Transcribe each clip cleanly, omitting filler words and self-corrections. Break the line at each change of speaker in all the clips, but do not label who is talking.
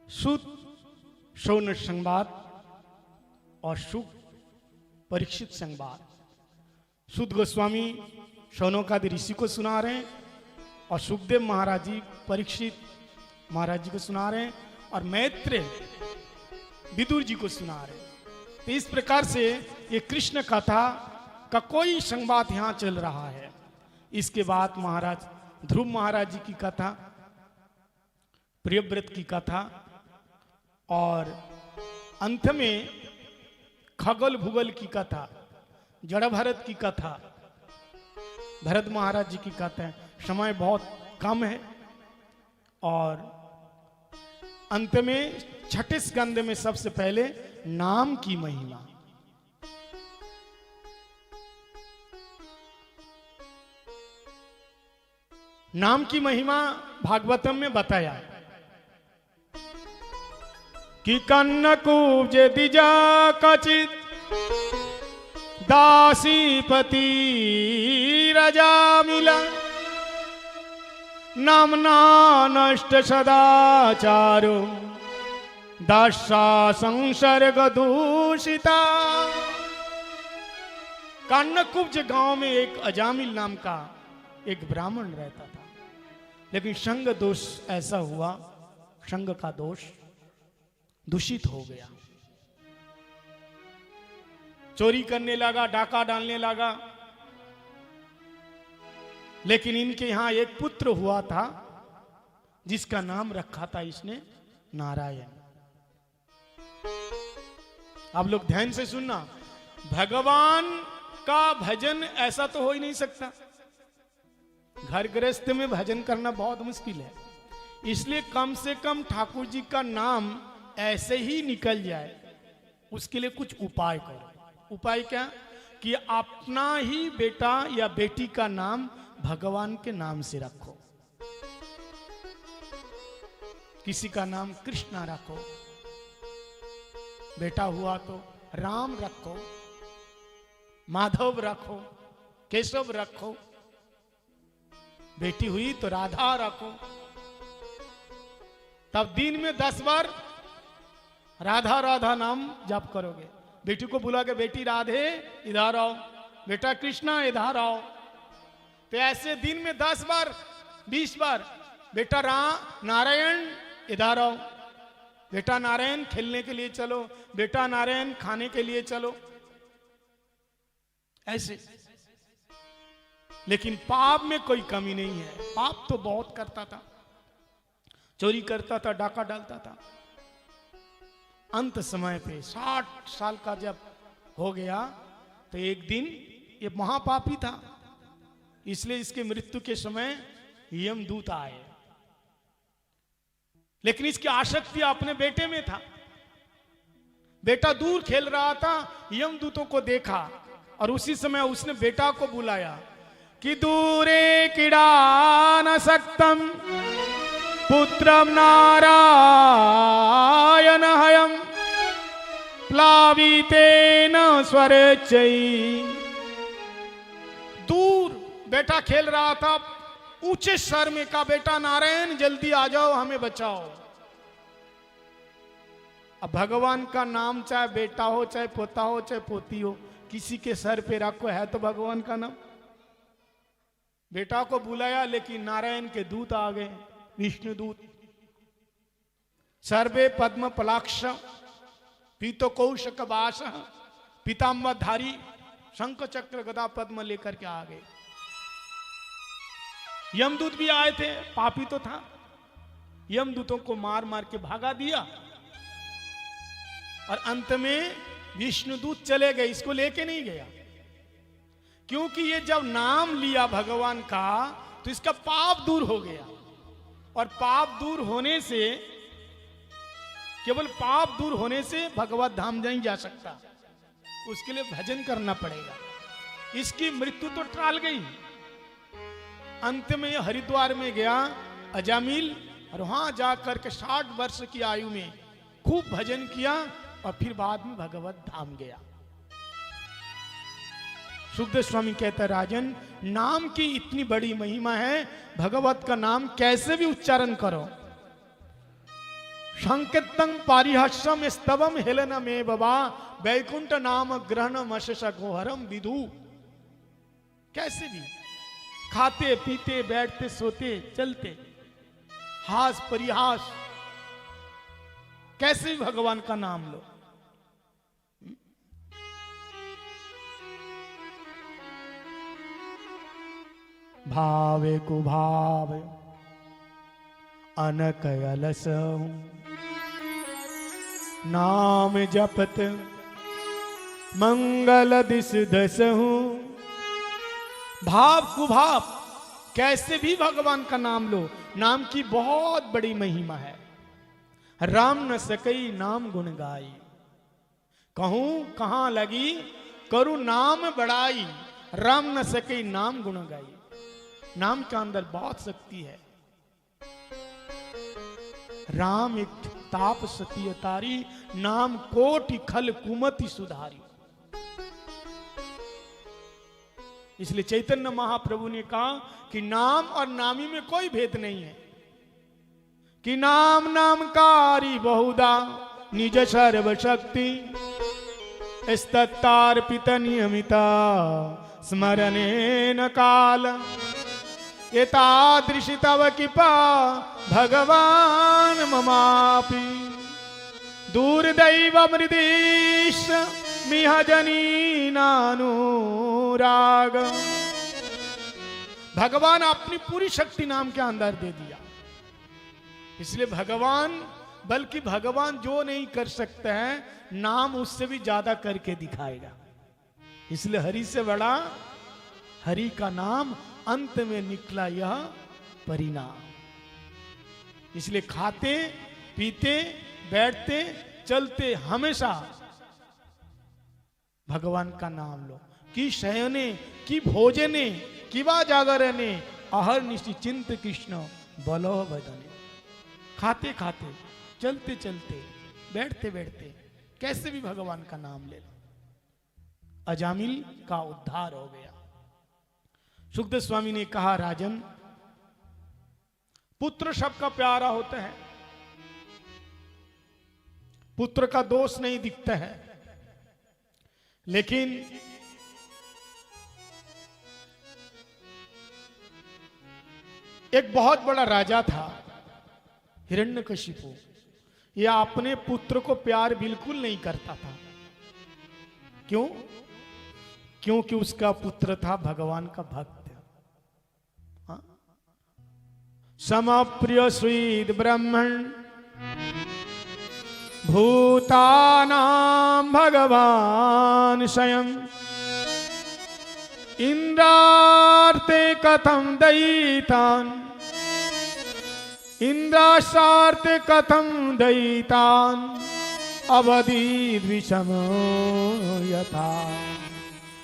सुत शौन संवाद और सुख परीक्षित संवाद। सुत गोस्वामी शौनकादि ऋषि को सुना रहे हैं और सुखदेव महाराज जी परीक्षित महाराज जी को सुना रहे हैं और मैत्रेय विदुर जी को सुना रहे हैं। तो इस प्रकार से ये कृष्ण कथा का कोई संवाद यहाँ चल रहा है। इसके बाद महाराज ध्रुव महाराज जी की कथा, प्रियव्रत की कथा और अंत में खगोल भूगोल की कथा, जड़ भरत की कथा, भरत महाराज जी की कथा है। समय बहुत कम है और अंत में छठे स्कंद में सबसे पहले नाम की महिमा। नाम की महिमा भागवतम में बताया कि कन्नकूब्ज दिजा कचित दासीपति रजा मिला नामना नष्ट सदाचारो दासा संसर्ग दूषिता। कन्नकुब्ज गांव में एक अजामिल नाम का एक ब्राह्मण रहता था, लेकिन संग दोष ऐसा हुआ, संग का दोष दूषित हो गया, चोरी करने लगा, डाका डालने लगा। लेकिन इनके यहां एक पुत्र हुआ था जिसका नाम रखा था इसने नारायण। आप लोग ध्यान से सुनना, भगवान का भजन ऐसा तो हो ही नहीं सकता, घर गृहस्थ में भजन करना बहुत मुश्किल है। इसलिए कम से कम ठाकुर जी का नाम ऐसे ही निकल जाए, उसके लिए कुछ उपाय करो। उपाय क्या? कि अपना ही बेटा या बेटी का नाम भगवान के नाम से रखो। किसी का नाम कृष्णा रखो, बेटा हुआ तो राम रखो, माधव रखो, केशव रखो, बेटी हुई तो राधा रखो। तब दिन में 10 बार राधा राधा नाम जप करोगे। बेटी को बुला के बेटी राधे इधर आओ, बेटा कृष्णा इधर आओ। तो ऐसे दिन में 10 बार 20 बार बेटा नारायण इधर आओ, बेटा नारायण खेलने के लिए चलो, बेटा नारायण खाने के लिए चलो, ऐसे। लेकिन पाप में कोई कमी नहीं है, पाप तो बहुत करता था, चोरी करता था, डाका डालता था। अंत समय पे 60 साल का जब हो गया तो एक दिन ये महापापी था, इसलिए इसके मृत्यु के समय यमदूत आए। लेकिन इसकी आसक्ति अपने बेटे में था। बेटा दूर खेल रहा था, यमदूतों को देखा और उसी समय उसने बेटा को बुलाया कि दूरे किड़ा न सक्तम पुत्रम नारायण हयम प्लावितेन स्वरेच्छै। दूर बेटा खेल रहा था, ऊंचे स्वर में कहा, बेटा नारायण जल्दी आ जाओ, हमें बचाओ। अब भगवान का नाम चाहे बेटा हो, चाहे पोता हो, चाहे पोती हो, किसी के सर पे रखो, है तो भगवान का नाम। बेटा को बुलाया, लेकिन नारायण के दूत आ गए, विष्णु दूत। सर्वे पद्म पलाक्ष पीतो कौशक वास पीताम्बरधारी शंख चक्र गदा पद्म लेकर के आ गए। यमदूत भी आए थे, पापी तो था, यमदूतों को मार मार के भागा दिया और अंत में विष्णुदूत चले गए, इसको लेके नहीं गया। क्योंकि ये जब नाम लिया भगवान का तो इसका पाप दूर हो गया, और पाप दूर होने से, केवल पाप दूर होने से भगवत धाम नहीं जा सकता, उसके लिए भजन करना पड़ेगा। इसकी मृत्यु तो टाल गई। अंत में हरिद्वार में गया अजामिल और वहां जाकर के 60 वर्ष की आयु में खूब भजन किया और फिर बाद में भगवत धाम गया। सुखदेव स्वामी कहता, राजन नाम की इतनी बड़ी महिमा है, भगवत का नाम कैसे भी उच्चारण करो, संकेतम पारिहास्यम स्तवम हेलन में बाबा वैकुंठ नाम ग्रहण मशेष गोहरम विदु। कैसे भी खाते पीते बैठते सोते चलते हास परिहास कैसे भी भगवान का नाम लो। भावे कुभाव अनक अलस नाम जपत मंगल दिस दस हूं। भाव कुभाव कैसे भी भगवान का नाम लो। नाम की बहुत बड़ी महिमा है। राम न सकई नाम गुण गाई, कहूं कहां लगी करूं नाम बड़ाई। राम न सकई नाम गुण गाई। नाम के अंदर बहुत शक्ति है। राम एक ताप सती तारी, नाम कोटि खल कुमति सुधारी। इसलिए चैतन्य महाप्रभु ने कहा कि नाम और नामी में कोई भेद नहीं है, कि नाम नामकारी बहुधा निज सर्व शक्ति स्तत्तार्पित नियमिता स्मरणे न काल एतादृशी तव कृपा भगवान ममापि दूरदैव मृदेश मिहजनी नानुराग। भगवान अपनी पूरी शक्ति नाम के अंदर दे दिया। इसलिए भगवान, बल्कि भगवान जो नहीं कर सकते हैं नाम उससे भी ज्यादा करके दिखाएगा। इसलिए हरि से बड़ा हरि का नाम, अंत में निकला यह परिणाम। इसलिए खाते पीते बैठते चलते हमेशा भगवान का नाम लो। कि शयने कि भोजने कि वा जागरने अहर निश्चिंत कृष्ण बलो बदने। खाते खाते चलते चलते बैठते बैठते कैसे भी भगवान का नाम ले लो। अजामिल का उद्धार हो गया। सुखदेव स्वामी ने कहा, राजन पुत्र सबका प्यारा होता है, पुत्र का दोष नहीं दिखता है, लेकिन एक बहुत बड़ा राजा था हिरण्यकशिपु। यह अपने पुत्र को प्यार बिल्कुल नहीं करता था। क्यों? क्योंकि उसका पुत्र था भगवान का भक्त। समप्रिय स्वीद ब्रह्मण भूतानां भगवान स्वयं इंद्रार्ते कथम दयितान इंद्राशार्ते कथम दयितान अवधि विषम यथा।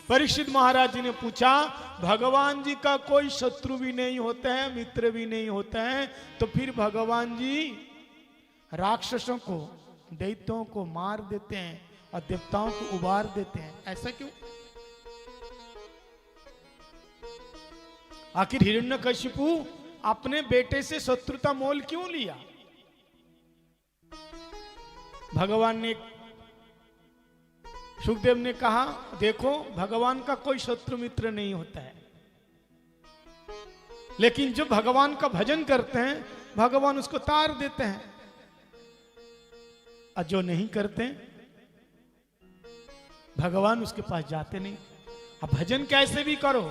परीक्षित महाराज जी ने पूछा, भगवान जी का कोई शत्रु भी नहीं होता है, मित्र भी नहीं होता है, तो फिर भगवान जी राक्षसों को दैत्यों को मार देते हैं और देवताओं को उबार देते हैं, ऐसा क्यों? आखिर हिरण्यकशिपु अपने बेटे से शत्रुता मोल क्यों लिया? भगवान ने, सुखदेव ने कहा, देखो भगवान का कोई शत्रु मित्र नहीं होता है, लेकिन जो भगवान का भजन करते हैं भगवान उसको तार देते हैं, और जो नहीं करते भगवान उसके पास जाते नहीं। अब भजन कैसे भी करो,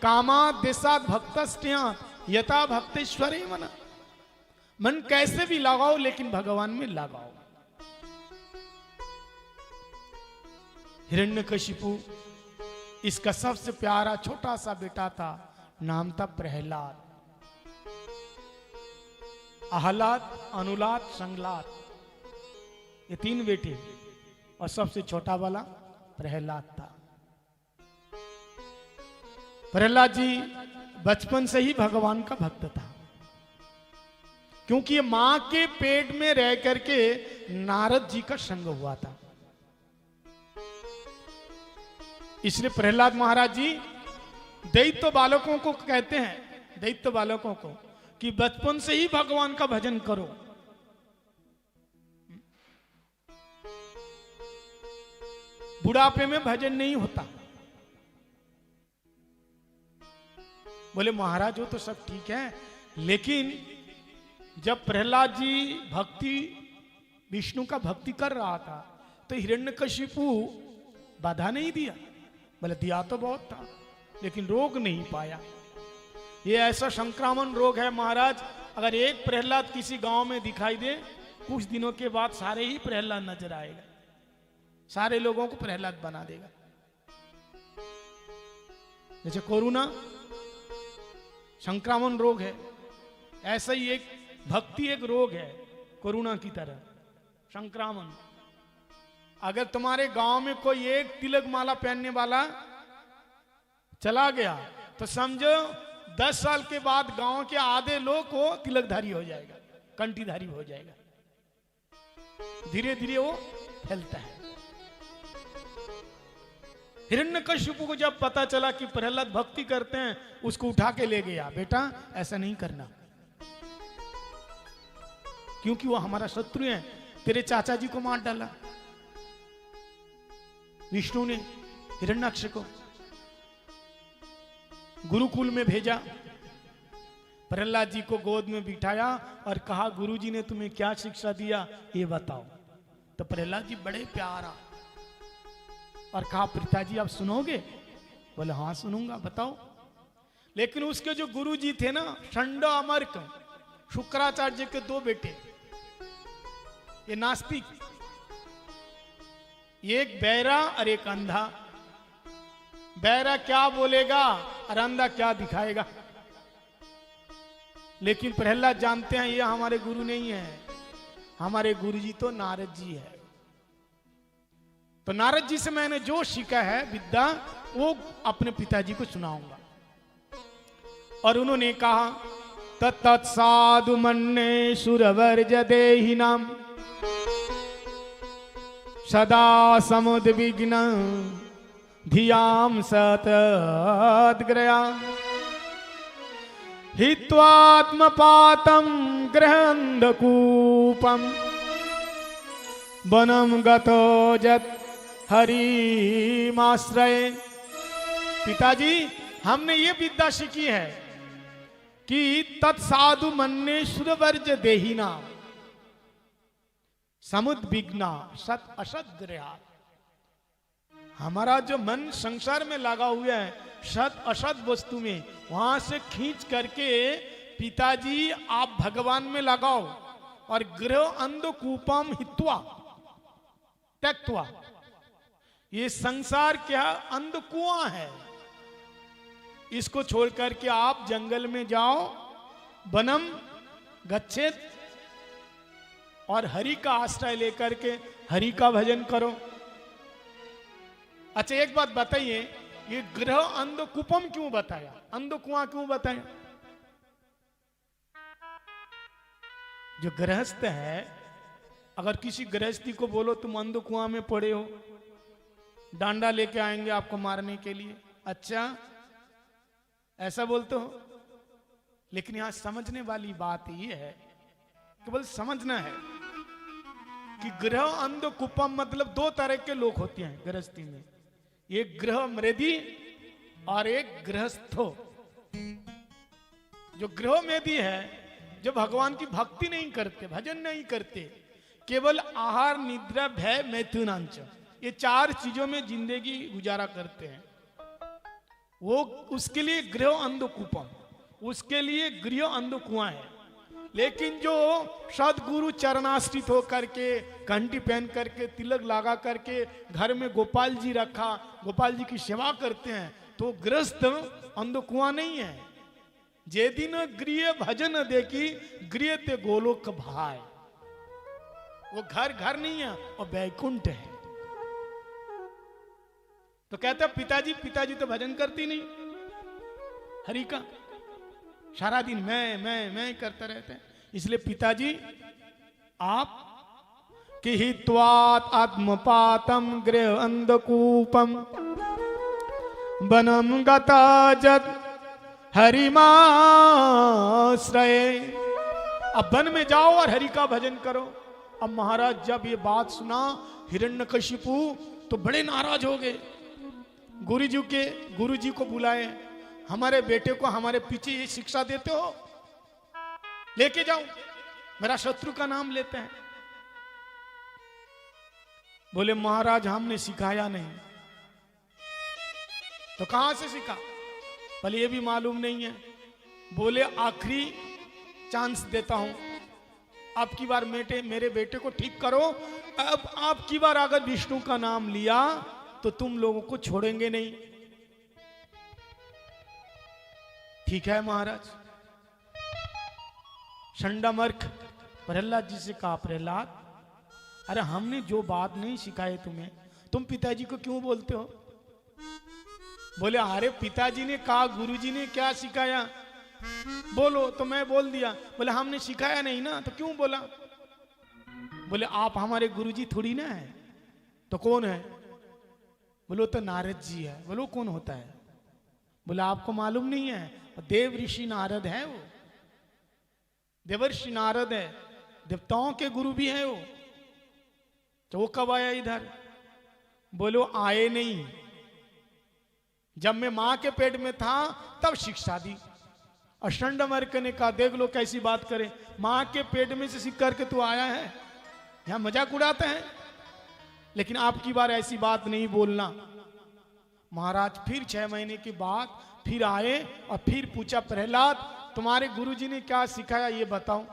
कामा देशात भक्तस्त्या यथा भक्तेश्वरे मना, मन कैसे भी लगाओ लेकिन भगवान में लगाओ। हिरण्यकशिपु इसका सबसे प्यारा छोटा सा बेटा था, नाम था प्रहलाद। आहलाद, अनुलाद, संगलाद, ये तीन बेटे, और सबसे छोटा वाला प्रहलाद था। प्रहलाद जी बचपन से ही भगवान का भक्त था, क्योंकि ये मां के पेट में रह करके नारद जी का संग हुआ था। इसलिए प्रहलाद महाराज जी दैत्य बालकों को कहते हैं, दैत्य बालकों को, कि बचपन से ही भगवान का भजन करो, बुढ़ापे में भजन नहीं होता। बोले महाराज वो तो सब ठीक है, लेकिन जब प्रहलाद जी विष्णु का भक्ति कर रहा था तो हिरण्यकशिपु बाधा नहीं दिया। बोले दिया तो बहुत था, लेकिन रोक नहीं पाया। ये ऐसा संक्रामण रोग है महाराज, अगर एक प्रहलाद किसी गांव में दिखाई दे, कुछ दिनों के बाद सारे ही प्रहलाद नजर आएगा, सारे लोगों को प्रहलाद बना देगा। जैसे कोरोना संक्रामण रोग है, ऐसा ही एक भक्ति एक रोग है कोरोना की तरह संक्रामण। अगर तुम्हारे गांव में कोई एक तिलक माला पहनने वाला चला गया तो समझो 10 साल के बाद गांव के आधे लोग को तिलकधारी हो जाएगा, कंठीधारी हो जाएगा। धीरे धीरे वो फैलता है। हिरण्यकशिपु को जब पता चला कि प्रहलाद भक्ति करते हैं, उसको उठा के ले गया, बेटा ऐसा नहीं करना, क्योंकि वो हमारा शत्रु है। तेरे चाचा जी को मार डाला विष्णु ने हिरण्याक्ष को, गुरुकुल में भेजा, प्रहलाद जी को गोद में बिठाया और कहा गुरुजी ने तुम्हें क्या शिक्षा दिया ये बताओ। तो प्रहलाद जी बड़े प्यारा और कहा पिताजी आप सुनोगे? बोले हाँ सुनूंगा, बताओ। लेकिन उसके जो गुरुजी थे ना, षंड अमर्क, शुक्राचार्य के 2 बेटे, ये नास्तिक, एक बहरा और एक अंधा। बहरा क्या बोलेगा और अंधा क्या दिखाएगा। लेकिन प्रहलाद जानते हैं ये हमारे गुरु नहीं है, हमारे गुरुजी तो नारद जी है। तो नारद जी से मैंने जो सीखा है विद्या, वो अपने पिताजी को सुनाऊंगा। और उन्होंने कहा तत्साधु मन्ने सुरवर्ज देहिनाम सदा समुद्विग्न धियाम सतद्ग्रया हित्वात्मपातं गृहन्धकूपं वनं गतो जत् हरिमाश्रये। पिताजी हमने ये विद्या सीखी है कि तत्साधु मन्ने सुरवर्ज देहिना समुद्विग्ना सत असत ग्रहा। हमारा जो मन संसार में लगा हुआ है सत असत वस्तु में, वहां से खींच करके पिताजी आप भगवान में लगाओ और गृह अंधकूपम हित्वा त्यक्त्वा। ये संसार क्या अंधकुआं है, इसको छोड़ करके आप जंगल में जाओ, वनम गच्छेत, और हरि का आश्रय लेकर के हरि का भजन करो। अच्छा एक बात बताइए, ये गृह अंधकूपम क्यों बताया, अंधकुआं क्यों बताया? जो गृहस्थ है, अगर किसी गृहस्थी को बोलो तुम अंधकुआं में पड़े हो, डांडा लेके आएंगे आपको मारने के लिए। अच्छा ऐसा बोलते हो? लेकिन यहां समझने वाली बात यह है, केवल समझना है कि गृह अंधकूपम मतलब 2 तरह के लोग होते हैं गृहस्थी में, एक गृह मेधी और एक गृहस्थो। जो गृह मेधी है, जो भगवान की भक्ति नहीं करते, भजन नहीं करते, केवल आहार निद्रा भय मैथुनांच, ये 4 चीजों में जिंदगी गुजारा करते हैं, वो उसके लिए गृह अंधकूपम, उसके लिए गृह अंधकुआं है। लेकिन जो सदगुरु चरणाश्रित होकर के, घंटी पहन करके, तिलक लगा करके घर में गोपाल जी रखा, गोपाल जी की सेवा करते हैं, तो गृहस्थ अंधकुआं नहीं है। जे दिन गृह भजन देखी गृह ते गोलोक भाई, वो घर घर नहीं है, वो बैकुंठ है। तो कहते पिताजी तो भजन करती नहीं हरि का, सारा दिन मैं करते रहते हैं। इसलिए पिताजी आप कि हित्वात् आत्मपातम गृह अंधकूपम वनम गता जत हरिमाश्रये। अब वन में जाओ और हरि का भजन करो। अब महाराज जब ये बात सुना हिरण्यकशिपु तो बड़े नाराज हो गए। गुरुजी को बुलाए, हमारे बेटे को हमारे पीछे ये शिक्षा देते हो, लेके जाओ, मेरा शत्रु का नाम लेते हैं। बोले महाराज हमने सिखाया नहीं। तो कहां से सीखा? बोले ये भी मालूम नहीं है। बोले आखिरी चांस देता हूं, अब की बार मेरे बेटे को ठीक करो। अब आप की बार अगर विष्णु का नाम लिया तो तुम लोगों को छोड़ेंगे नहीं। ठीक है महाराज। शंडामर्क प्रहलाद जी से कहा, प्रहलाद अरे हमने जो बात नहीं सिखाई तुम्हें, तुम पिताजी को क्यों बोलते हो? बोले अरे पिताजी ने कहा, गुरुजी ने क्या सिखाया, बोलो। तो मैं बोल दिया। बोले हमने सिखाया नहीं ना, तो क्यों बोला? बोले आप हमारे गुरुजी थोड़ी ना है। तो कौन है? बोलो तो नारद जी है। बोलो कौन होता है? बोले आपको मालूम नहीं है, देव ऋषि नारद है, वो देवर्षि नारद है, देवताओं के गुरु भी है वो। तो वो कब आया इधर? बोलो आए नहीं, जब मैं मां के पेट में था तब शिक्षा दी। और शंडामर्क ने कहा देख लो कैसी बात करे, मां के पेट में से सीख करके तू आया है, यहां मजाक उड़ाते हैं। लेकिन आपकी बार ऐसी बात नहीं बोलना। महाराज फिर 6 महीने के बाद फिर आए और फिर पूछा, प्रहलाद तुम्हारे गुरुजी ने क्या सिखाया ये बताओ।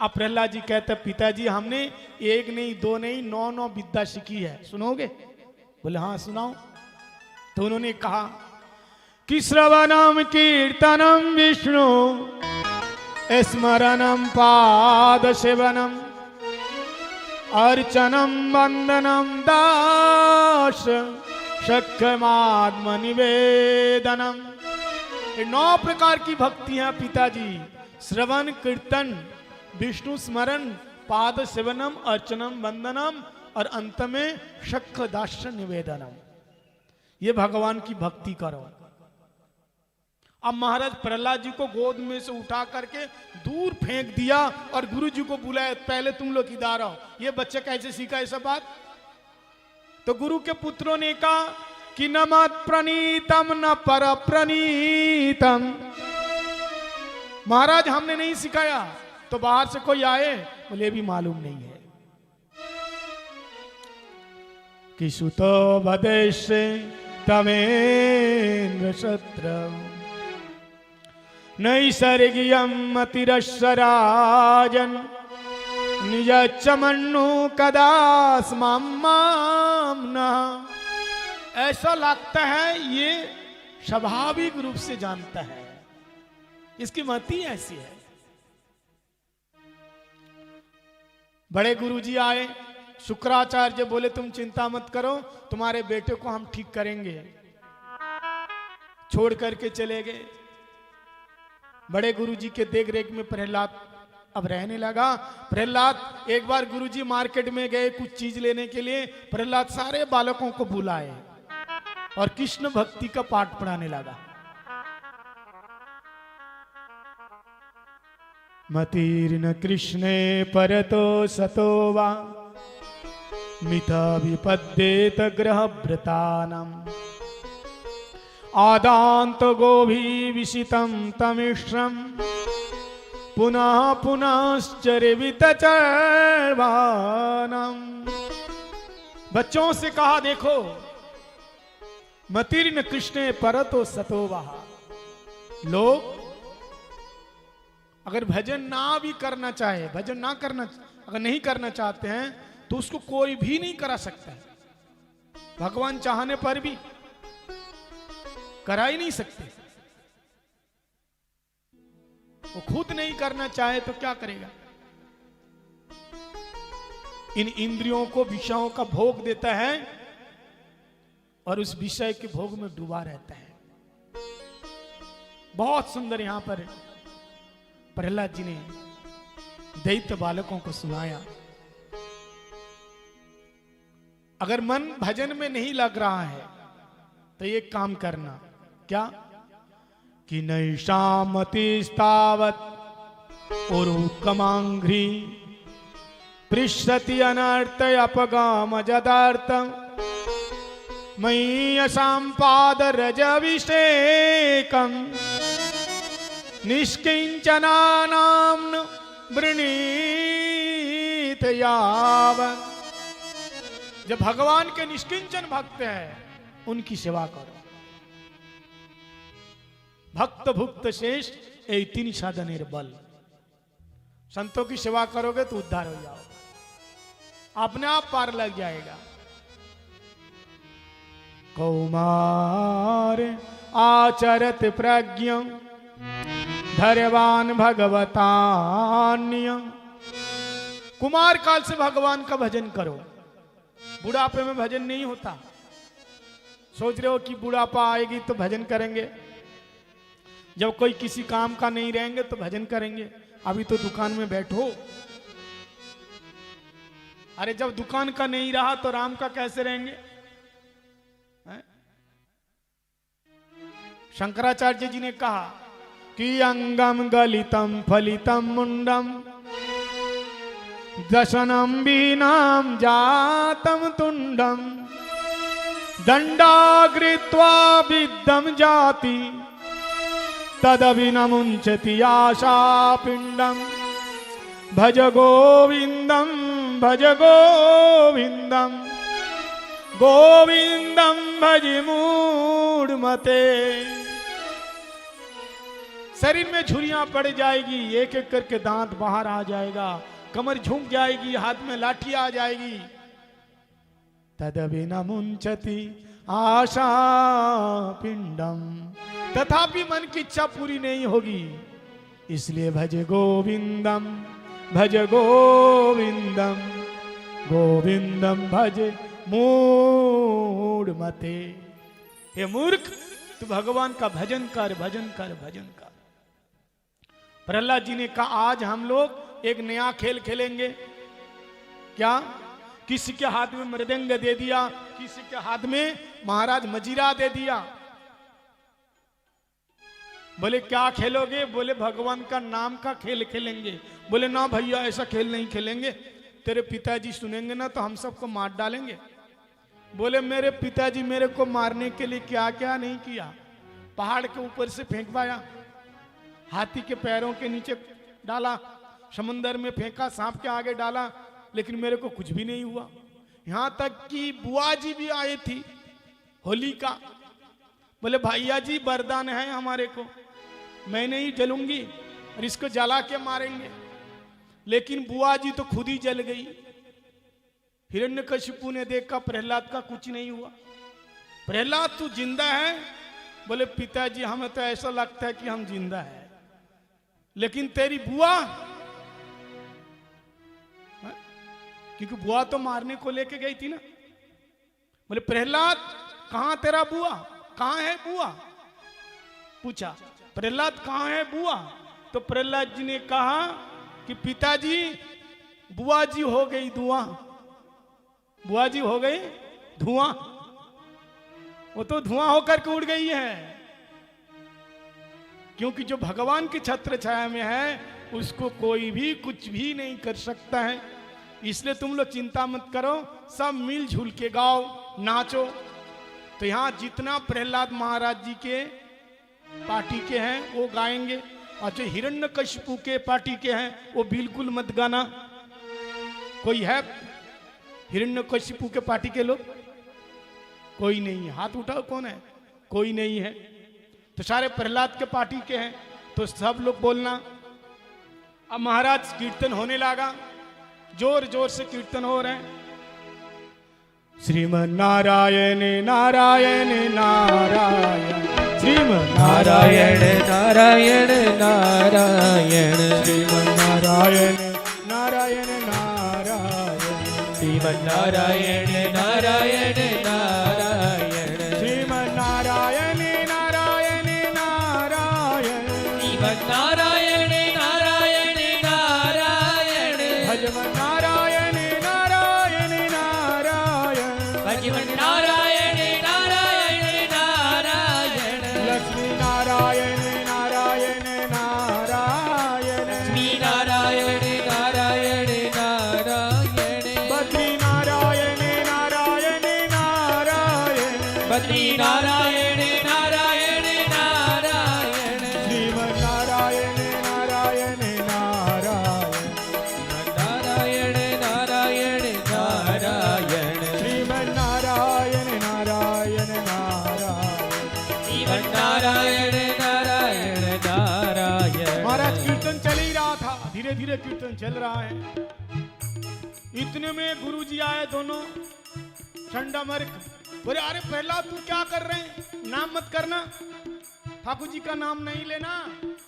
अब प्रहलाद जी कहते पिताजी हमने 1 नहीं 2 नहीं 9 विद्या सीखी है, सुनोगे? बोले हाँ सुनाओ। तो उन्होंने कहा कि श्रवणम कीर्तनम विष्णु स्मरणम पाद सेवनम अर्चनम वंदनम दास शक्यमात्म निवेदनम। 9 प्रकार की भक्ति हैं पिताजी, श्रवण कीर्तन विष्णु स्मरण पाद सेवनम अर्चनम वंदनम और अंत में शक्य दास निवेदनम। ये भगवान की भक्ति करो। अब महाराज प्रहलाद जी को गोद में से उठा करके दूर फेंक दिया और गुरु जी को बुलाया, पहले तुम लोग इधर आओ, ये बच्चे कैसे सीखा ये सब बात? तो गुरु के पुत्रों ने कहा कि न मत प्रणीतम न पर प्रणीतम। महाराज हमने नहीं सिखाया। तो बाहर से कोई आए, बोले भी मालूम नहीं है। कि सुतो बदेश तमेन्द्र शत्र नैसर्गियम मतिरस्वराजन निज चमन्नु कदास मामना। ऐसा लगता है ये स्वाभाविक रूप से जानता है, इसकी मति ऐसी है। बड़े गुरुजी आए, शुक्राचार्य बोले तुम चिंता मत करो, तुम्हारे बेटे को हम ठीक करेंगे। छोड़ करके चले गए। बड़े गुरुजी के देख रेख में प्रहलाद अब रहने लगा। प्रहलाद एक बार गुरुजी मार्केट में गए कुछ चीज लेने के लिए, प्रहलाद सारे बालकों को बुलाए और कृष्ण भक्ति का पाठ पढ़ाने लगा। मतिर्न कृष्णे परतो सतो वा मिथा विपद्येत ग्रहभृतानाम आदांत गोभी विशितम तमिश्रम पुनः पुनश्चरिवित चर्वाणम। बच्चों से कहा देखो, मतिर्न कृष्णे परतो सतो वहा। लोग अगर भजन ना भी करना चाहे, भजन ना करना अगर नहीं करना चाहते हैं तो उसको कोई भी नहीं करा सकता है। भगवान चाहने पर भी करा ही नहीं सकते। वो खुद नहीं करना चाहे तो क्या करेगा? इन इंद्रियों को विषयों का भोग देता है और उस विषय के भोग में डूबा रहता है। बहुत सुंदर यहां पर प्रहलाद जी ने दैत्य बालकों को सुनाया। अगर मन भजन में नहीं लग रहा है तो ये काम करना, क्या कि नैषामति स्तावत उरुकमांघ्री पृष्ठति अनर्थ अपगाम जदार्थ मय्यसां पादरजविषेकं निष्किञ्चनानां वृणीत यावत्। जब भगवान के निष्किंचन भक्त हैं उनकी सेवा करो। भक्त भुक्त शेष ए तीन साधनेर बल। संतों की सेवा करोगे तो उद्धार हो जाओगे, अपने आप पार लग जाएगा। कौमार आचरत प्रज्ञ धैर्यवान भगवतान्य। कुमार काल से भगवान का भजन करो। बुढ़ापे में भजन नहीं होता। सोच रहे हो कि बुढ़ापा आएगी तो भजन करेंगे, जब कोई किसी काम का नहीं रहेंगे तो भजन करेंगे। अभी तो दुकान में बैठो। अरे जब दुकान का नहीं रहा तो राम का कैसे रहेंगे? शंकराचार्य जी ने कहा कि अंगम गलितम फलितम मुंडम दशनम बीनाम जातम तुंडम दंडाग्रित्वा विद्धम जाति तदभिनमुंचति आशा पिंडम भज गोविंदम गोविंदम भज मूढ़मते। शरीर में झुर्रियां पड़ जाएगी, एक एक करके दांत बाहर आ जाएगा, कमर झुक जाएगी, हाथ में लाठी आ जाएगी। तदभिनमुंचति आशा पिंडम, तथापि मन की इच्छा पूरी नहीं होगी। इसलिए भज गोविंदम गोविंदम भज मूढ़मते। हे मूर्ख, तू भगवान का भजन कर। प्रहलाद जी ने कहा आज हम लोग एक नया खेल खेलेंगे। क्या? किसी के हाथ में मृदंग दे दिया, किसी के हाथ में महाराज मजीरा दे दिया। बोले क्या खेलोगे? बोले भगवान का नाम का खेल खेलेंगे। बोले ना भैया ऐसा खेल नहीं खेलेंगे, तेरे पिताजी सुनेंगे ना तो हम सबको मार डालेंगे। बोले मेरे पिताजी मेरे को मारने के लिए क्या क्या नहीं किया। पहाड़ के ऊपर से फेंकवाया, हाथी के पैरों के नीचे डाला, समंदर में फेंका, सांप के आगे डाला, लेकिन मेरे को कुछ भी नहीं हुआ। यहां तक कि बुआ जी भी आई थी होली का। बोले भैया जी वरदान है हमारे को, मैं नहीं जलूंगी और इसको जला के मारेंगे। लेकिन बुआ जी तो खुद ही जल गई। हिरण्यकशिपु ने देखा प्रहलाद का कुछ नहीं हुआ। प्रहलाद तू जिंदा है? बोले पिताजी हमें तो ऐसा लगता है कि हम जिंदा है, लेकिन तेरी बुआ, क्योंकि बुआ तो मारने को लेके गई थी ना। बोले प्रहलाद कहां तेरा बुआ, कहां है बुआ? पूछा प्रहलाद कहां है बुआ? तो प्रहलाद जी ने कहा कि पिताजी बुआ जी हो गई धुआं, बुआ जी हो गई धुआं, वो तो धुआं होकर के उड़ गई है। क्योंकि जो भगवान की छत्र छाया में है उसको कोई भी कुछ भी नहीं कर सकता है। इसलिए तुम लोग चिंता मत करो, सब मिलजुल के गाओ, नाचो। तो यहां जितना प्रहलाद महाराज जी के पार्टी के हैं वो गाएंगे, और जो हिरण्यकशिपु के पार्टी के हैं वो बिल्कुल मत गाना। कोई है हिरण्यकशिपु के पार्टी के लोग? कोई नहीं है। हाथ उठाओ, कौन है? कोई नहीं है। तो सारे प्रहलाद के पार्टी के हैं, तो सब लोग बोलना। अब महाराज कीर्तन होने लगा, जोर जोर से कीर्तन हो रहे हैं। श्रीमन नारायण नारायण नारायण, श्रीमन नारायण नारायण नारायण, श्रीमन नारायण नारायण नारायण, श्रीमन नारायण नारायण नारायण, श्रीमन नारायण नारायण नारायण, श्रीमन नारायण नारायण नारायण, भजमन नारायण नारायण नारायण, भजमन नारायण नारायण नारायण, लक्ष्मी नारायण नारायण नारायण, लक्ष्मी नारायण नारायण नारायण,
बद्री नारायण नारायण नारायण
श्रीमन नारायण नारायण नारायण
नारायण नारायण नारायण
श्रीमन नारायण नारायण नारायण
श्रीमन नारायण नारायण नारायण।
महाराज कीर्तन चल ही रहा था, धीरे धीरे कीर्तन चल रहा है। इतने में गुरुजी आए दोनों, ठंडा मर बोले अरे पहला तू क्या कर रहे हैं, नाम मत करना, ठाकुर जी का नाम नहीं लेना,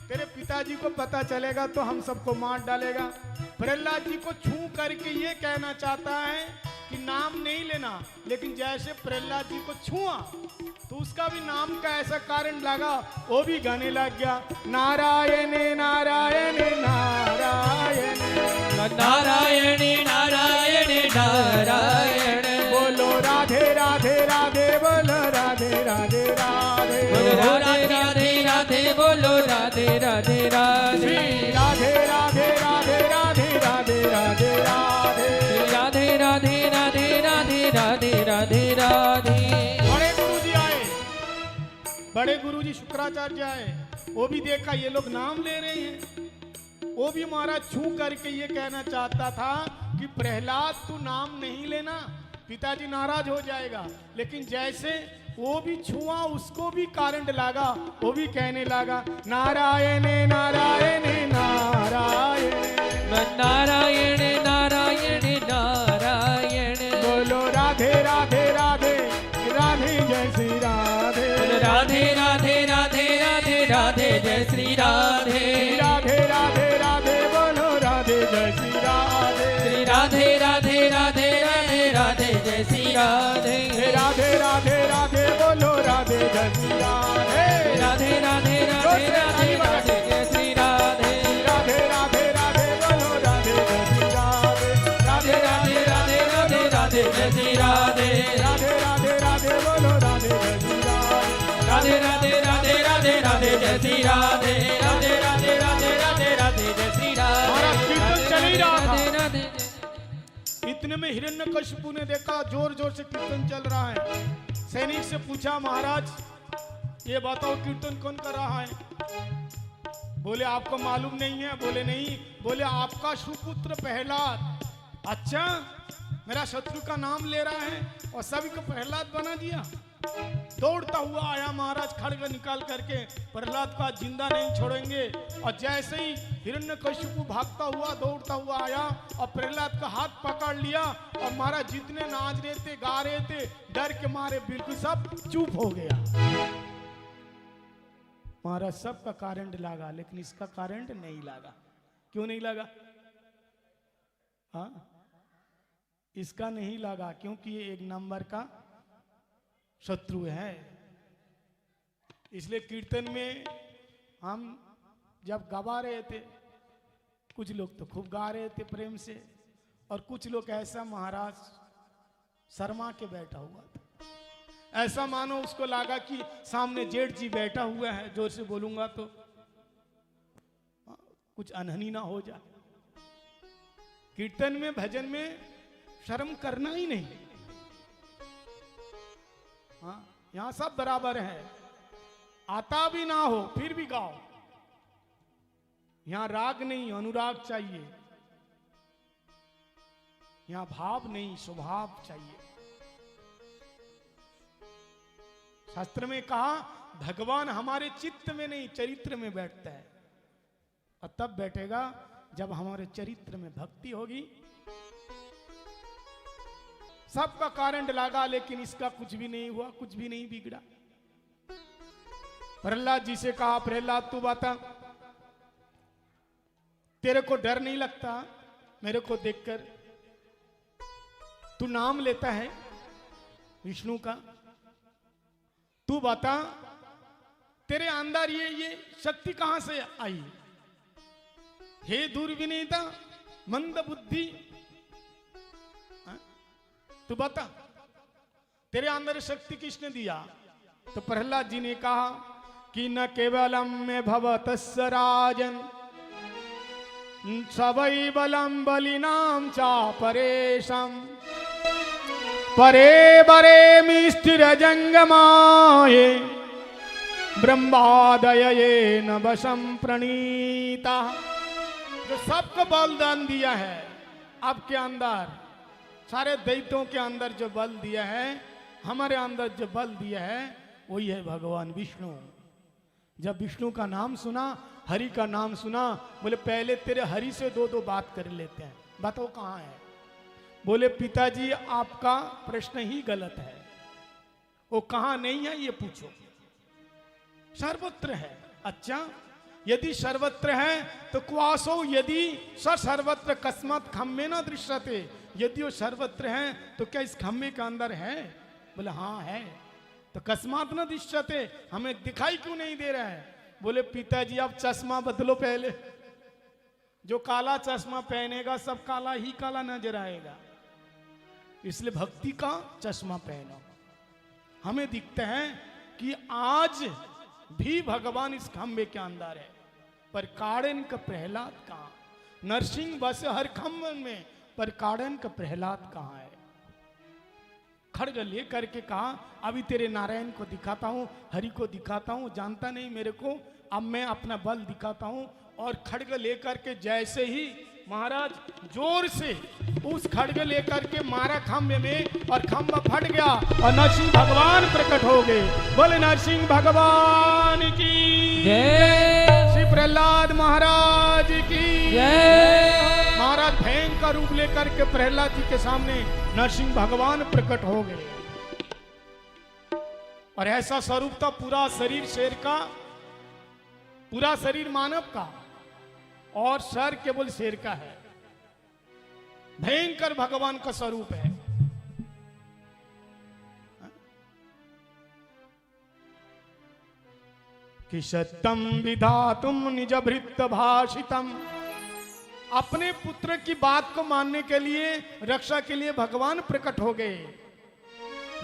तेरे पिताजी को पता चलेगा तो हम सबको मार डालेगा। प्रहलाद जी को छू करके ये कहना चाहता है कि नाम नहीं लेना, लेकिन जैसे प्रहलाद जी को छुआ तो उसका भी नाम का ऐसा कारण लगा, वो भी गाने लग गया नारायण नारायण नारायण
नारायण नारायण नारायण
बोलो राधे राधे राधे बोलो राधे राधे राधे
बोलो राधे राधे राधे बोलो राधे राधे राधे
राधे राधे राधे राधे राधे राधे राधे
राधे राधे राधे राधे राधे राधे राधे।
बड़े गुरुजी आए, बड़े गुरुजी शुक्राचार्य आए, वो भी देखा ये लोग नाम ले रहे हैं, वो भी महाराज छू करके ये कहना चाहता था कि प्रहलाद तू नाम नहीं लेना, पिताजी नाराज हो जाएगा, लेकिन जैसे वो भी छुआ उसको भी करंट लगा, वो भी कहने लगा नारायण नारायण नारायण
नारायण नारायण नारायण
बोलो राधे राधे राधे राधे जय श्री राधे
राधे राधे राधे राधे राधे जय श्री राधे
राधे राधे राधे बोलो राधे जय श्री राधे
श्री राधे राधे राधे राधे राधे जय श्री राधे
राधे राधे राधे बोलो राधे जय श्री राधे
राधे राधे राधे राधे राधे जय श्री राधे
राधे राधे राधे बोलो राधे जय श्री राधे
राधे राधे राधे राधे राधे जय श्री राधे
राधे राधे राधे बोलो राधे जय श्री राधे
राधे राधे राधे राधे राधे जय श्री राधे राधे राधे राधे राधे राधे जय श्री राधे।
महाराज कीर्तन चल ही रहा था।
राधे राधे
इतने में हिरण्यकशिपु ने देखा जोर जोर से कीर्तन चल रहा है, सैनिक से पूछा महाराज ये बताओ कीर्तन कौन कर रहा है, बोले आपको मालूम नहीं है, बोले नहीं, बोले आपका सुपुत्र प्रहलाद, अच्छा मेरा शत्रु का नाम ले रहा है और सभी को प्रहलाद बना दिया। दौड़ता हुआ आया महाराज खड़ग निकाल करके, प्रहलाद का जिंदा नहीं छोड़ेंगे, और जैसे ही हिरण्यकशिपु भागता हुआ दौड़ता हुआ आया और प्रहलाद का हाथ पकड़ लिया, और महाराज जितने नाच रहे थे गा रहे थे डर के मारे बिल्कुल सब चुप हो गया। महाराज सबका करंट लगा, लेकिन इसका करंट नहीं लगा। क्यों नहीं लगा? हाँ इसका नहीं लगा क्योंकि ये एक नंबर का शत्रु है। इसलिए कीर्तन में हम जब गवा रहे थे, कुछ लोग तो खूब गा रहे थे प्रेम से, और कुछ लोग ऐसा महाराज शर्मा के बैठा हुआ था, ऐसा मानो उसको लगा कि सामने जेठ जी बैठा हुआ है, जोर से बोलूंगा तो कुछ अनहनी ना हो जाए। कीर्तन में भजन में शर्म करना ही नहीं। हाँ यहां सब बराबर है, आता भी ना हो फिर भी गाओ। यहां राग नहीं अनुराग चाहिए, यहां भाव नहीं स्वभाव चाहिए। शास्त्र में कहा भगवान हमारे चित्त में नहीं चरित्र में बैठता है, और तब बैठेगा जब हमारे चरित्र में भक्ति होगी। सबका कारण लगा, लेकिन इसका कुछ भी नहीं हुआ, कुछ भी नहीं बिगड़ा। प्रहलाद जी से कहा प्रहलाद तू बता, तेरे को डर नहीं लगता मेरे को देखकर? तू नाम लेता है विष्णु का, तू बता तेरे अंदर ये शक्ति कहां से आई? हे दुर्विनीता मंद बुद्धि, तू बता तेरे अंदर शक्ति किसने दिया? तो प्रहलाद जी ने कहा कि न केवलम में भवतस्य राजन सवै बलम बलिनाम चा परेशम परे बरे मिष्टिर जंगमाये ब्रह्मादये न वशम प्रणीता। जो सबको बलिदान दिया है आपके अंदर, सारे दैत्यों के अंदर जो बल दिया है, हमारे अंदर जो बल दिया है, वही है भगवान विष्णु। जब विष्णु का नाम सुना, हरि का नाम सुना, बोले पहले तेरे हरि से दो दो बात कर लेते हैं। बताओ कहाँ है? बोले पिताजी आपका प्रश्न ही गलत है, वो कहाँ नहीं है ये पूछो। सर्वत्र है। अच्छा, यदि सर्वत्र है तो क्वासो यदि स सर्वत्र कस्मत खम्मे न दृश्यते। यदि वो सर्वत्र है तो क्या इस खम्मे के अंदर है? बोले हाँ है। तो कस्मात न दृश्यते, हमें दिखाई क्यों नहीं दे रहा है? बोले पिताजी आप चश्मा बदलो पहले। जो काला चश्मा पहनेगा सब काला ही काला नजर आएगा, इसलिए भक्ति का चश्मा पहनो। हमें दिखता है कि आज भी भगवान इस खंबे के अंदर है, पर काड़न का प्रहलाद कहाँ? नरसिंह बस हर खंबे में, पर काड़न का प्रहलाद कहाँ है? खड़ग ले करके कहा अभी तेरे नारायण को दिखाता हूं, हरि को दिखाता हूं, जानता नहीं मेरे को, अब मैं अपना बल दिखाता हूं। और खड़ग लेकर के जैसे ही महाराज जोर से उस खड़ग लेकर के मारा खंबे में, और खंबा फट गया और नरसिंह भगवान प्रकट हो गए। बोले नरसिंह भगवान की
जय,
श्री प्रहलाद महाराज की
जय।
महाराज भयंकर रूप लेकर के प्रहलाद जी के सामने नरसिंह भगवान प्रकट हो गए। और ऐसा स्वरूप था, पूरा शरीर शेर का, पूरा शरीर मानव का, और सर केवल शेर का है। भयंकर भगवान का स्वरूप है। कि सत्यम विधातुम निज भृत्त भाषितम। अपने पुत्र की बात को मानने के लिए, रक्षा के लिए भगवान प्रकट हो गए।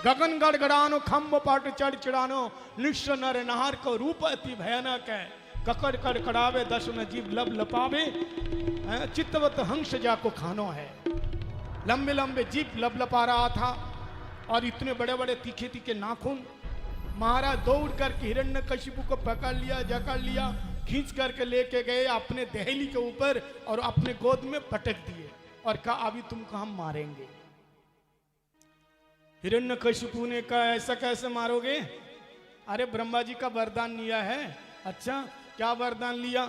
गगन गड़गड़ानो खम्ब पाट चढ़ चिड़ानो, निश्च नर नहार को रूप अति भयानक है। ककड़ कड़कड़ावे दस न जीव लब लपावे, चित्तवत हंस जाको खानो है। लंबे लंबे जीव लब लपा रहा था, और इतने बड़े बड़े तीखे तीखे नाखून। महाराज दौड़ करके हिरण्यकशिपु को पकड़ लिया, जकड़ लिया, खींच करके लेके गए अपने दहली के ऊपर और अपने गोद में पटक दिए और कहा अभी तुमको हम मारेंगे। हिरण्यकशिपु ने कहा ऐसा कैसे मारोगे? अरे ब्रह्मा जी का वरदान लिया है। अच्छा क्या वरदान लिया?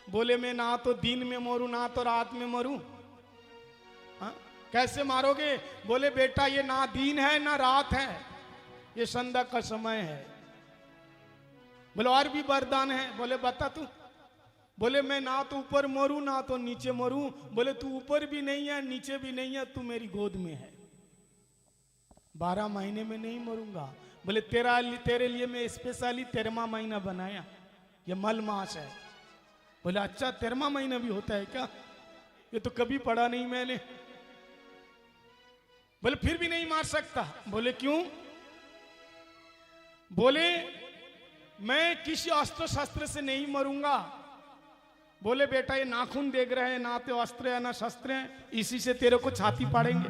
बोले मैं ना तो दिन में मरूं ना तो रात में मरूं। कैसे मारोगे? बोले बेटा ये ना दिन है ना रात है, ये संध्या का समय है। बोले और भी वरदान है? बोले बता तू। बोले मैं ना तो ऊपर मरूं ना तो नीचे मरूं। बोले तू ऊपर भी नहीं है नीचे भी नहीं है, तू मेरी गोद में है। 12 महीने में नहीं मरूंगा। बोले तेरे लिए मैं स्पेशली 13वां महीना बनाया, ये मल मास है। बोले अच्छा 13वां महीना भी होता है क्या? ये तो कभी पढ़ा नहीं मैंने। बोले फिर भी नहीं मार सकता। बोले क्यों? बोले मैं किसी अस्त्र शस्त्र से नहीं मरूंगा। बोले बेटा ये नाखून देख रहे हैं, ना तो अस्त्र है ना शस्त्र है, इसी से तेरे को छाती पाड़ेंगे।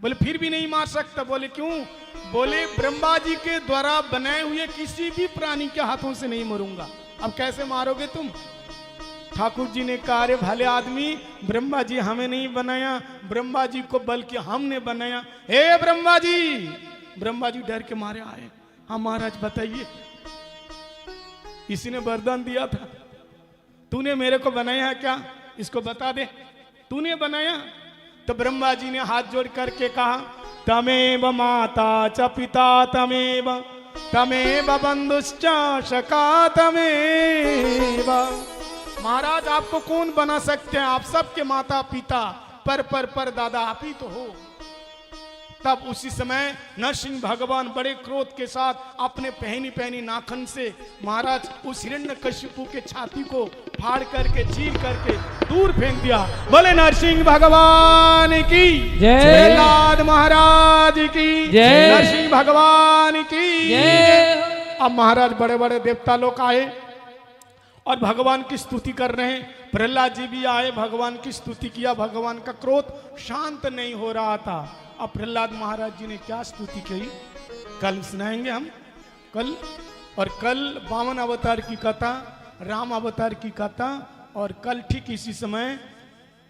बोले फिर भी नहीं मार सकता। बोले क्यों? बोले ब्रह्मा जी के द्वारा बनाए हुए किसी भी प्राणी के हाथों से नहीं मरूंगा। अब कैसे मारोगे तुम? ठाकुर जी ने कहा अरे भले आदमी, ब्रह्मा जी हमें नहीं बनाया, ब्रह्मा जी को बल्कि हमने बनाया। हे ब्रह्मा जी! ब्रह्मा जी डर के मारे आए। हाँ महाराज बताइए। इसी ने वरदान दिया था, तूने मेरे को बनाया है क्या? इसको बता दे, तूने बनाया? तो ब्रह्मा जी ने हाथ जोड़ करके कहा तमेव माता च पिता तमेव तमेव बंधुश्च सखा तमेव। महाराज आपको कौन बना सकते हैं? आप सबके माता पिता पर दादा आप ही तो हो। तब उसी समय नरसिंह भगवान बड़े क्रोध के साथ अपने पहनी नाखन से महाराज उस हिरण्यकशिपु के छाती को फाड़ करके चीर करके दूर फेंक दिया। बोले नरसिंह भगवान की
जय,
प्रहलाद महाराज की
जय,
नरसिंह भगवान की
जय।
अब महाराज बड़े बड़े देवता लोग आए और भगवान की स्तुति कर रहे हैं। प्रहलाद जी भी आए, भगवान की स्तुति किया। भगवान का क्रोध शांत नहीं हो रहा था। अब प्रहलाद महाराज जी ने क्या स्तुति की कल सुनाएंगे हम कल। और कल वामन अवतार की कथा, राम अवतार की कथा, और कल ठीक इसी समय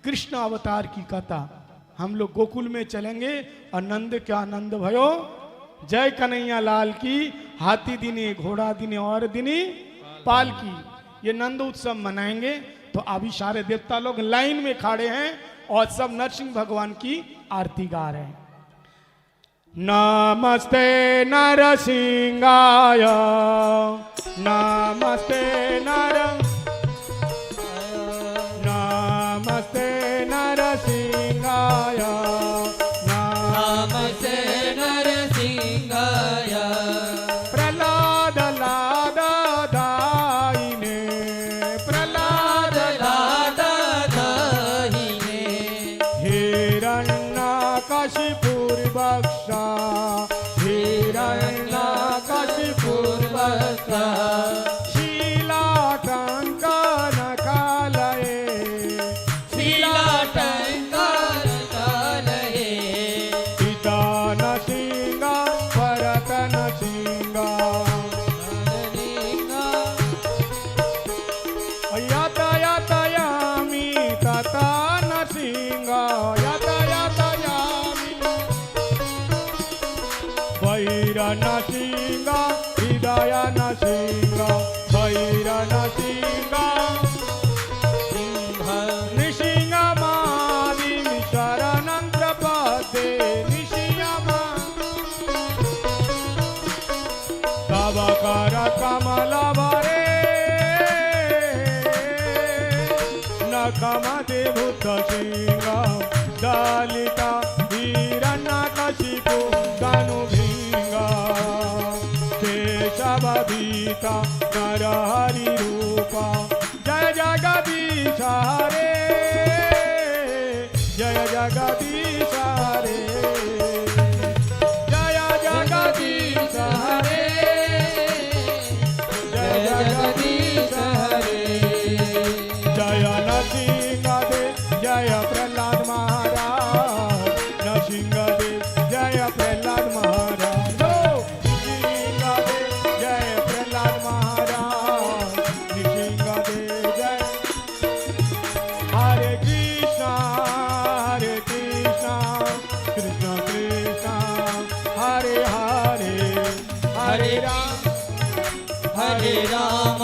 कृष्ण अवतार की कथा। हम लोग गोकुल में चलेंगे और नंद क्या आनंद भयो, जय कन्हैया लाल की, हाथी दिने घोड़ा दिने और दिने पाल की, ये नंद उत्सव मनाएंगे। तो अभी सारे देवता लोग लाइन में खड़े हैं और सब नरसिंह भगवान की आरती गा रहे हैं। नमस्ते नरसिंहाय, नमस्ते नमस्ते नरसिंहाय,
नमस्ते नरसिंहाय,
प्रहलाद लाद दायिने, प्रहलाद
लाद दाहिने,
हिरण्यकशिपुर्वक्षा,
हिरण्यकशिपुर्वक्षा,
शीलाटङ्कनकालये,
शीलाटङ्कनकालये,
पिता नरसिंह भरत नरसिंह, यातयामि तथा नरसिंह, यातयामि वैर नरसिंह, हृदय नरसिंह, वैर नरसिंह, नृसिंहमादिं शरणं प्रपद्ये, तव कर कमलवरे, नखमतिभूत सिंह, दलिता हिरण्यकशिपु धनुभिंग, केशवभीता नरहरि रूपा, जय जगदीश हरे, जय जगदीश हरे, जय जगदीश हरे, जय जगदीश हरे, जय नरसिंह देव, जय प्रहलाद महाराज, नरसिंह देव, जय प्रहलाद महाराज, नरसिंह देव, जय प्रहलाद महाराज, नरसिंह देव, जय। हरे कृष्णा कृष्ण कृष्ण, हरे हरे, हरे राम,
हरे राम,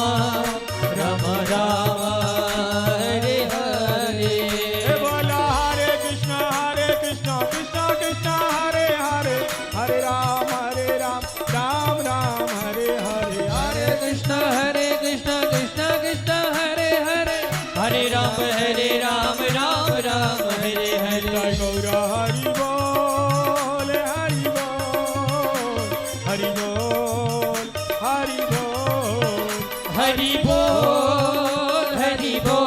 राम राम, हरे हरे,
बोला हरे कृष्ण कृष्ण कृष्ण, हरे हरे, हरे राम राम राम, हरे हरे,
हरे कृष्ण कृष्ण कृष्ण, हरे हरे, हरे राम राम राम, हरे हरे,
जय गौर हरि बोल, हरि बोल, हरि बोल, हरि बोल,
हरि बोल,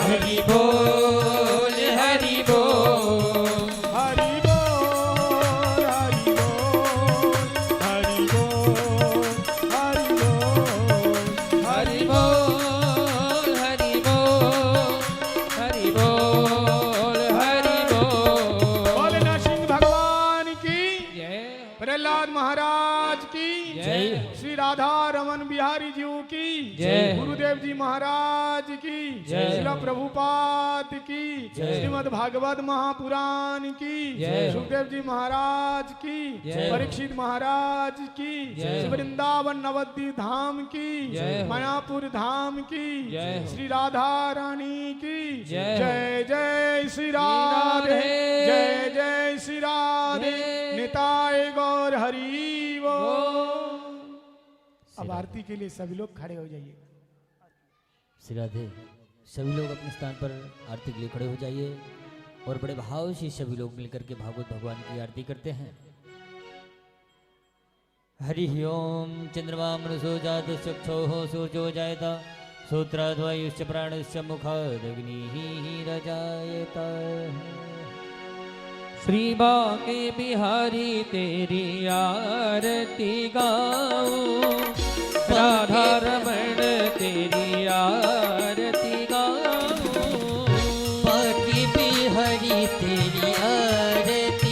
हरि बोल, हरि बोल, हरि बोल,
हरि बोल, हरि बोल, हरि बोल, हरि बोल,
हरि बोल, हरि बोल, हरि बोल, हरि बोल,
बोल नरसिंह भगवान की,
जय,
प्रहलाद महाराज की,
जय,
श्री राधा रमन बिहारी जी की,
जय,
गुरुदेव जी महाराज की,
जय,
श्रील प्रभुपाद की,
जय,
श्रीमद् भागवत महापुराण की,
जय,
सुखदेव जी महाराज की,
जय,
परीक्षित महाराज की,
जय,
वृंदावन नवद्वीप धाम की,
जय,
मायापुर धाम की,
जय,
श्री राधा रानी की,
जय,
जय जय श्री राधे, जय जय श्री राधे, निताय गौर हरि बोल। अब आरती के लिए सभी लोग खड़े हो जाइए।
श्री राधे, सभी लोग अपने स्थान पर आरती के लिए खड़े हो जाइए और बड़े भाव से सभी लोग मिलकर के भागवत भगवान की आरती करते हैं। हरि ओम चंद्रमा मनुषो जात चक्षुः सूर्यो जायत सूत्राद्वयुश्च प्राणश्च मुखादग्निः रजायत।
श्री बांके बिहारी तेरी आरती गाऊं, राधा रमण तेरी आरती गाऊं,
बांके बिहारी तेरी आरती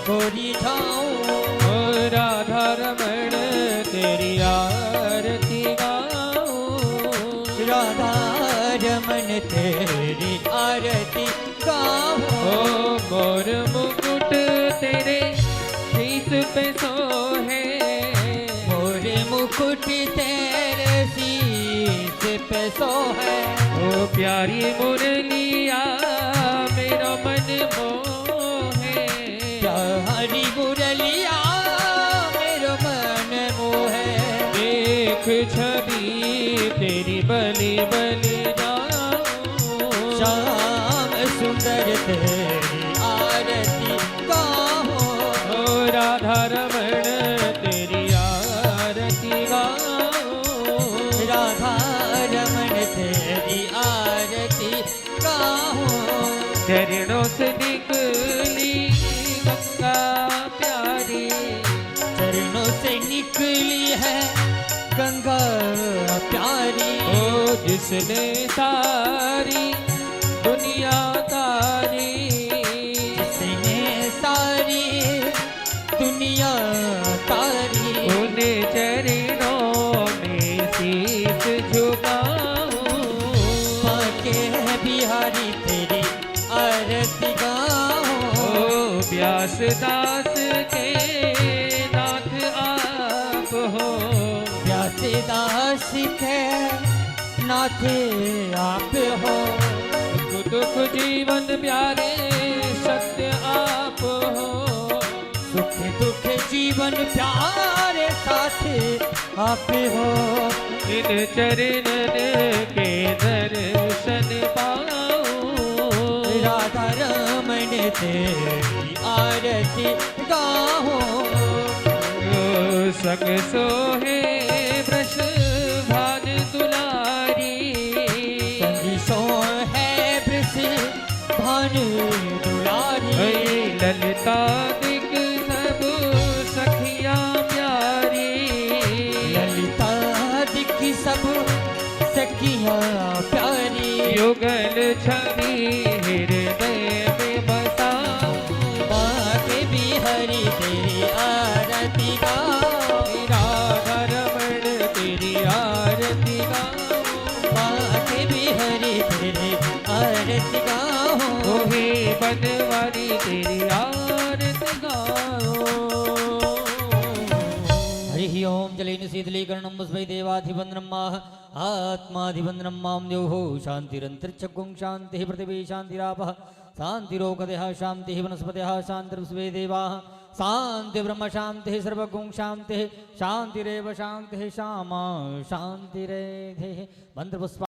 कोरी जाऊं
ओ राधा रमण तेरी आरती गाऊं
राधा रमन तेरी आरती गाऊं
ओ मोर मुकुट तेरे शीस पे सोहे
मोर मुकुट तेरे शीस पे सोहे
ओ प्यारी मुरलिया मेरा मन मोहे
प्यारी मुरलिया मेरो मन मोहे
देख छवि तेरी बलि बलि जाऊं
श्याम सुंदर तेरी आरती गाऊं
ओ राधा रमण तेरी आरती गाऊं
राधा रमन तेरी आरती गाऊं
चरणों से निकली गंगा प्यारी
चरणों से निकली है गंगा प्यारी
ओ जिसने सारी दुनिया तारी
जिसने सारी दुनिया तारी
उन्हें चरणों में शीश झुकाऊं
पाके बिहारी तेरी आरती गाऊं
ओ व्यास दास के नाथ आप हो
व्यासदास के नाथ आप हो
सुख दुख जीवन प्यारे सत्य आप हो
सुख दुख जीवन प्यारे साथ आप हो
इन चरणन के दर्शन पाऊं
राधा रमन तेरी आरती गाऊं
संग सोहे वृष भान दुलारी
संदिशो है वृष भान दुलारी
ललिता दिग सब सखिया प्यारी
ललिता दिख सब सखिया प्यारी
युगल छवि हृदय में बसा
बाके बिहारी तेरी आरती गाऊं
राधा रमण तेरी आरती गाऊं
बाके बिहारी तेरी आरती गाऊं
ओहे बनवारी तेरी आरती गाऊं
हरि ओम जलेन शीतलीकरणं वस्मै देवाधिवन्दनं माह आत्माधिवन्दनं मां द्योः शान्तिरन्तरिक्षगुं शान्तिः पृथिवी शान्तिरापः शान्तिरोगदयः शान्तिः वनस्पतयः शान्तिर्विश्वे देवाः शान्ति ब्रह्म शान्तिः सर्वगुं शान्तिः शान्तिरेव शान्तिः श्यामा शान्तिरेधेः मन्त्रपुष्प